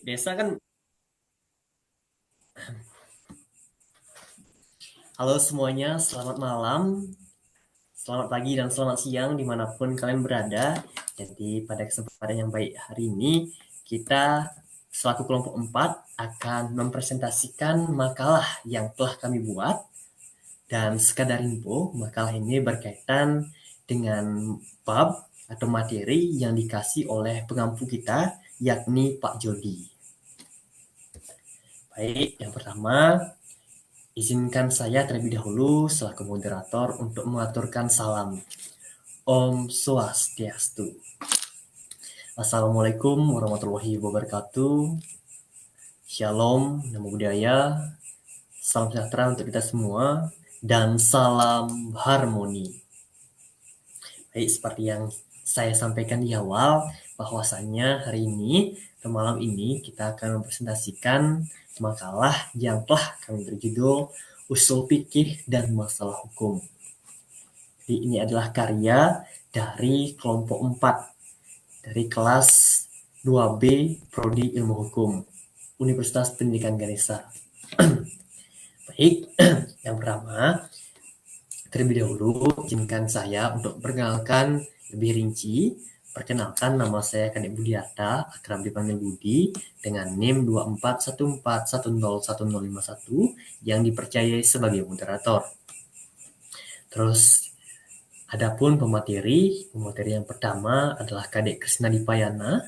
Desa kan. Halo semuanya, selamat malam, selamat pagi, dan selamat siang dimanapun kalian berada. Jadi pada kesempatan yang baik hari ini, kita selaku kelompok 4 akan mempresentasikan makalah yang telah kami buat. Dan sekadar info, makalah ini berkaitan dengan bab atau materi yang dikasih oleh pengampu kita, yakni Pak Jody. Baik, yang pertama, izinkan saya terlebih dahulu selaku moderator untuk mengaturkan salam. Om Swastiastu. Assalamualaikum warahmatullahi wabarakatuh. Shalom, namo buddhaya. Salam sejahtera untuk kita semua dan salam harmoni. Baik, seperti yang saya sampaikan di awal, bahwasannya hari ini atau malam ini kita akan mempresentasikan makalah yang telah kami berjudul Usul Fikih dan Masalah Hukum. Jadi ini adalah karya dari kelompok 4 dari kelas 2B Prodi Ilmu Hukum Universitas Pendidikan Ganesha. Baik, yang pertama, terlebih dahulu izinkan saya untuk perkenalkan lebih rinci. Perkenalkan, nama saya Kadek Budiarta, akrab dipanggil Budi, dengan NIM 2414101051 yang dipercayai sebagai moderator. Terus, adapun pemateri yang pertama adalah Kadek Krisna Dipayana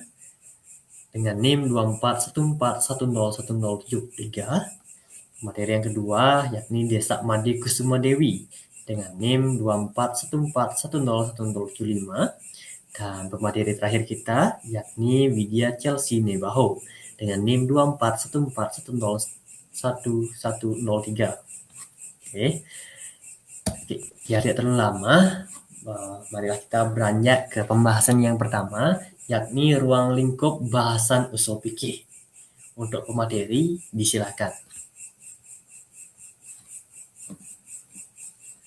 dengan NIM 2414101073. Materi yang kedua yakni Desa Made Kusuma Dewi dengan NIM 2414101075. Dan pemateri terakhir kita yakni Widya Chelsea Nebaho dengan NIM 2414101103. Oke. Biar tidak terlalu lama, marilah kita beranjak ke pembahasan yang pertama, yakni ruang lingkup bahasan usul fikih. Untuk pemateri, disilakan.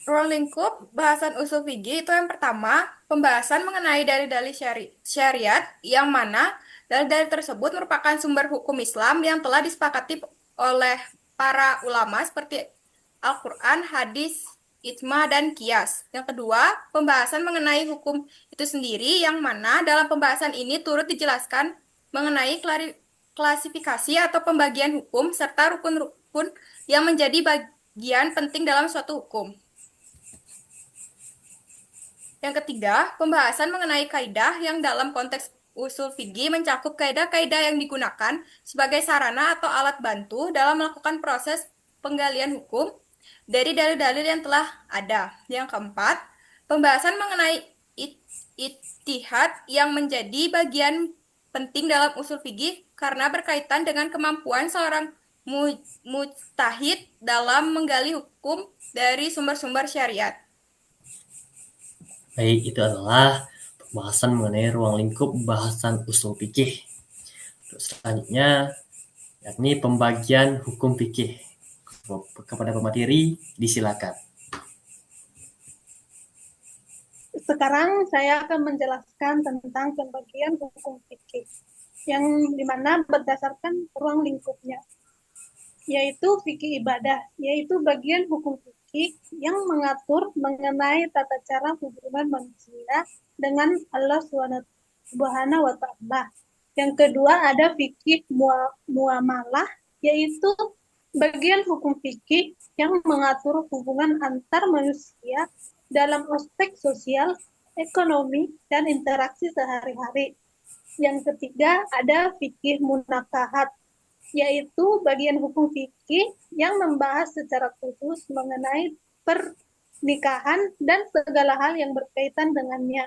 Ruang lingkup bahasan usul fikih itu yang pertama, pembahasan mengenai dalil-dalil syariat yang mana dalil-dalil tersebut merupakan sumber hukum Islam yang telah disepakati oleh para ulama seperti Al-Quran, hadis, ijma, dan qiyas. Yang kedua, pembahasan mengenai hukum itu sendiri yang mana dalam pembahasan ini turut dijelaskan mengenai klasifikasi atau pembagian hukum serta rukun-rukun yang menjadi bagian penting dalam suatu hukum. Yang ketiga, pembahasan mengenai kaidah yang dalam konteks usul fikih mencakup kaidah-kaidah yang digunakan sebagai sarana atau alat bantu dalam melakukan proses penggalian hukum dari dalil-dalil yang telah ada. Yang keempat, pembahasan mengenai ijtihad yang menjadi bagian penting dalam usul fikih karena berkaitan dengan kemampuan seorang mujtahid dalam menggali hukum dari sumber-sumber syariat. Baik, itu adalah pembahasan mengenai ruang lingkup bahasan usul fikih. Untuk selanjutnya, yakni pembagian hukum fikih. Kepada pemateri, disilakan. Sekarang saya akan menjelaskan tentang pembagian hukum fikih yang dimana berdasarkan ruang lingkupnya, yaitu fikih ibadah, yaitu bagian hukum fikih yang mengatur mengenai tata cara hubungan manusia dengan Allah Subhanahu wa Ta'ala. Yang kedua ada fikih muamalah, yaitu bagian hukum fikih yang mengatur hubungan antar manusia dalam aspek sosial, ekonomi, dan interaksi sehari-hari. Yang ketiga ada fikih munakahat, yaitu bagian hukum fikih yang membahas secara khusus mengenai pernikahan dan segala hal yang berkaitan dengannya.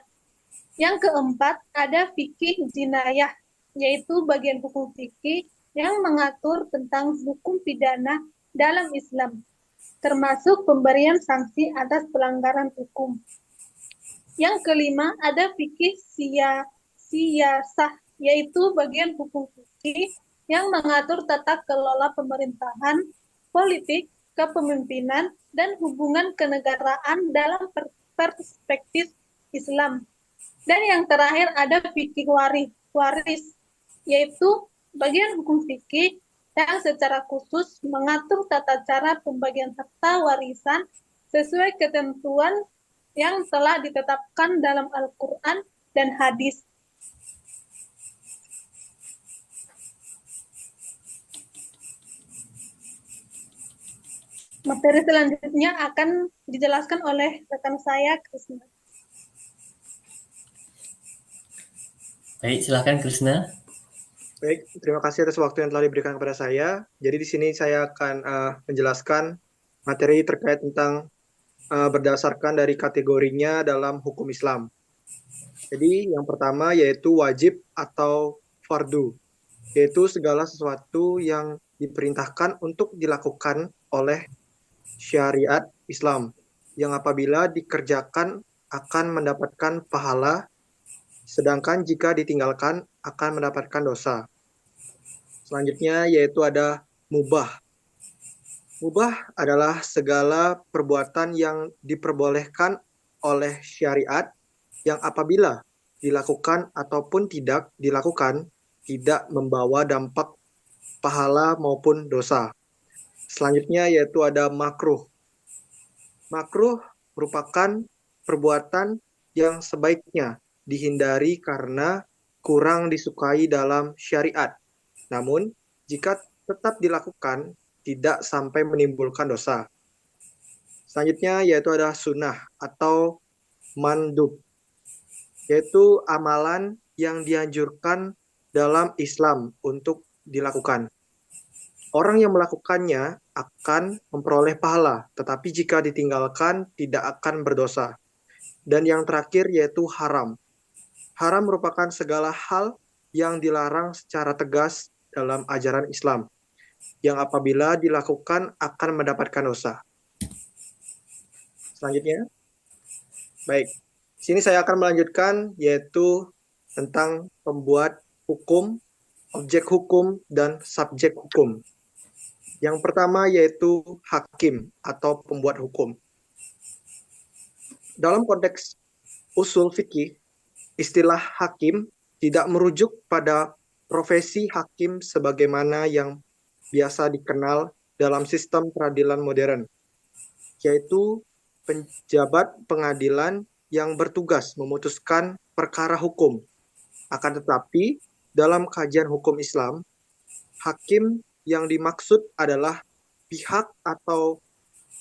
Yang keempat ada fikih jinayah, yaitu bagian hukum fikih yang mengatur tentang hukum pidana dalam Islam, termasuk pemberian sanksi atas pelanggaran hukum. Yang kelima ada fikih siyasah, yaitu bagian hukum fikih yang mengatur tata kelola pemerintahan, politik, kepemimpinan, dan hubungan kenegaraan dalam perspektif Islam. Dan yang terakhir ada fikih waris, yaitu bagian hukum fikih yang secara khusus mengatur tata cara pembagian harta warisan sesuai ketentuan yang telah ditetapkan dalam Al-Quran dan hadis. Materi selanjutnya akan dijelaskan oleh rekan saya, Krisna. Baik, silakan Krisna. Baik, terima kasih atas waktu yang telah diberikan kepada saya. Jadi di sini saya akan menjelaskan materi terkait tentang berdasarkan dari kategorinya dalam hukum Islam. Jadi yang pertama yaitu wajib atau fardu, yaitu segala sesuatu yang diperintahkan untuk dilakukan oleh syariat Islam, yang apabila dikerjakan akan mendapatkan pahala, sedangkan jika ditinggalkan akan mendapatkan dosa. Selanjutnya yaitu ada mubah. Mubah adalah segala perbuatan yang diperbolehkan oleh syariat yang apabila dilakukan ataupun tidak dilakukan tidak membawa dampak pahala maupun dosa. Selanjutnya yaitu ada makruh. Makruh merupakan perbuatan yang sebaiknya dihindari karena kurang disukai dalam syariat. Namun, jika tetap dilakukan, tidak sampai menimbulkan dosa. Selanjutnya yaitu ada sunnah atau mandub, yaitu amalan yang dianjurkan dalam Islam untuk dilakukan. Orang yang melakukannya akan memperoleh pahala, tetapi jika ditinggalkan tidak akan berdosa. Dan yang terakhir yaitu haram. Haram merupakan segala hal yang dilarang secara tegas dalam ajaran Islam, yang apabila dilakukan akan mendapatkan dosa. Selanjutnya, baik, sini saya akan melanjutkan yaitu tentang pembuat hukum, objek hukum, dan subjek hukum. Yang pertama yaitu hakim atau pembuat hukum. Dalam konteks usul fikih, istilah hakim tidak merujuk pada profesi hakim sebagaimana yang biasa dikenal dalam sistem peradilan modern, yaitu penjabat pengadilan yang bertugas memutuskan perkara hukum. Akan tetapi, dalam kajian hukum Islam, hakim yang dimaksud adalah pihak atau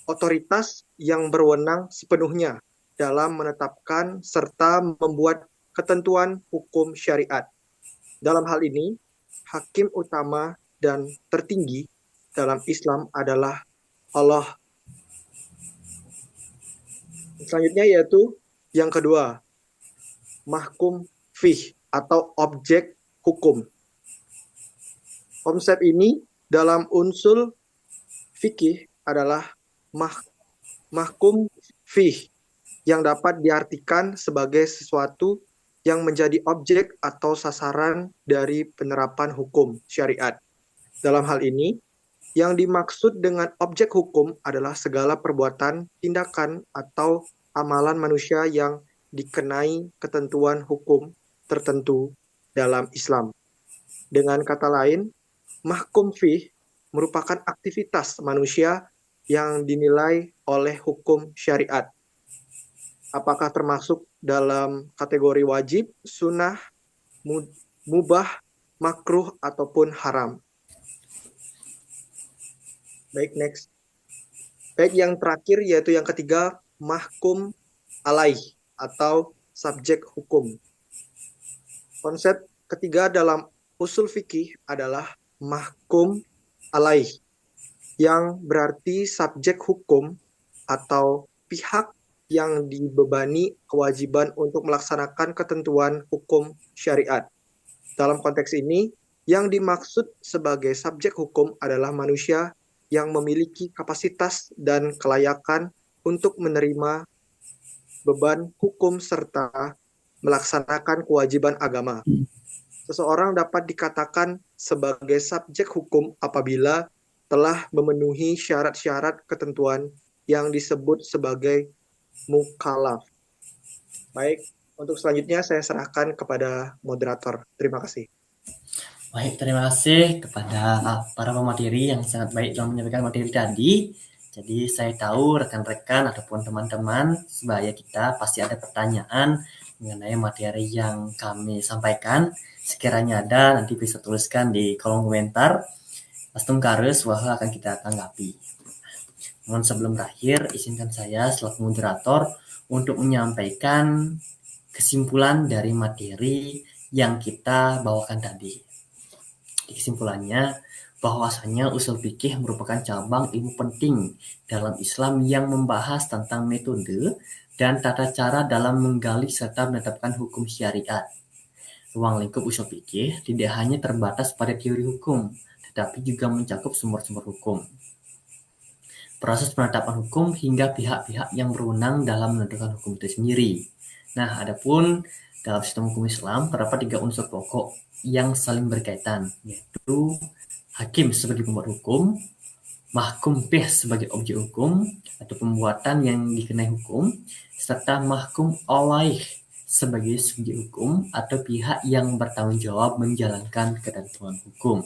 otoritas yang berwenang sepenuhnya dalam menetapkan serta membuat ketentuan hukum syariat. Dalam hal ini, hakim utama dan tertinggi dalam Islam adalah Allah. Selanjutnya yaitu yang kedua, mahkum fih atau objek hukum. Konsep ini dalam unsur fikih adalah mahkum fih yang dapat diartikan sebagai sesuatu yang menjadi objek atau sasaran dari penerapan hukum syariat. Dalam hal ini, yang dimaksud dengan objek hukum adalah segala perbuatan, tindakan, atau amalan manusia yang dikenai ketentuan hukum tertentu dalam Islam. Dengan kata lain, mahkum fih merupakan aktivitas manusia yang dinilai oleh hukum syariat. Apakah termasuk dalam kategori wajib, sunnah, mubah, makruh, ataupun haram. Baik, next. Baik, yang terakhir yaitu yang ketiga, mahkum alaih atau subjek hukum. Konsep ketiga dalam usul fikih adalah mahkum alaih, yang berarti subjek hukum atau pihak yang dibebani kewajiban untuk melaksanakan ketentuan hukum syariat. Dalam konteks ini, yang dimaksud sebagai subjek hukum adalah manusia yang memiliki kapasitas dan kelayakan untuk menerima beban hukum serta melaksanakan kewajiban agama. Seseorang dapat dikatakan sebagai subjek hukum apabila telah memenuhi syarat-syarat ketentuan yang disebut sebagai mukallaf. Baik, untuk selanjutnya saya serahkan kepada moderator. Terima kasih. Baik, terima kasih kepada para pemateri yang sangat baik dalam menyampaikan materi tadi. Jadi saya tahu rekan-rekan ataupun teman-teman sebaya kita pasti ada pertanyaan mengenai materi yang kami sampaikan. Sekiranya ada, nanti bisa tuliskan di kolom komentar. Pastung Kares wah akan kita tanggapi. Namun sebelum berakhir, izinkan saya selaku moderator untuk menyampaikan kesimpulan dari materi yang kita bawakan tadi. Kesimpulannya, bahwasanya usul fikih merupakan cabang ilmu penting dalam Islam yang membahas tentang metode dan tata cara dalam menggali serta menetapkan hukum syariat. Ruang lingkup usul fikih tidak hanya terbatas pada teori hukum, tetapi juga mencakup sumber-sumber hukum, proses penetapan hukum hingga pihak-pihak yang berwenang dalam menentukan hukum itu sendiri. Nah, adapun dalam sistem hukum Islam terdapat 3 unsur pokok yang saling berkaitan, yaitu hakim sebagai pembuat hukum, mahkum bih sebagai objek hukum atau pembuatan yang dikenai hukum, serta mahkum alaih sebagai subjek hukum atau pihak yang bertanggung jawab menjalankan ketentuan hukum.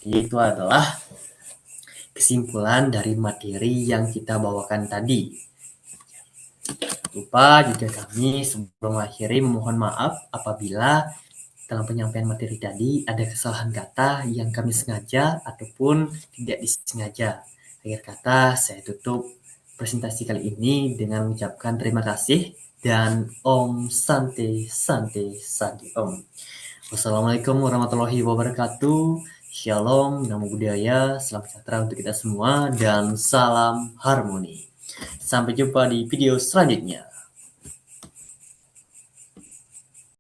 Jadi itu adalah kesimpulan dari materi yang kita bawakan tadi. Lupa juga kami sebelum mengakhiri memohon maaf apabila dalam penyampaian materi tadi ada kesalahan kata yang kami sengaja ataupun tidak disengaja. Akhir kata saya tutup presentasi kali ini dengan mengucapkan terima kasih dan Om Santi Santi Santi Om. Wassalamualaikum warahmatullahi wabarakatuh. Shalom, namo buddhaya, salam sejahtera untuk kita semua dan salam harmoni. Sampai jumpa di video selanjutnya.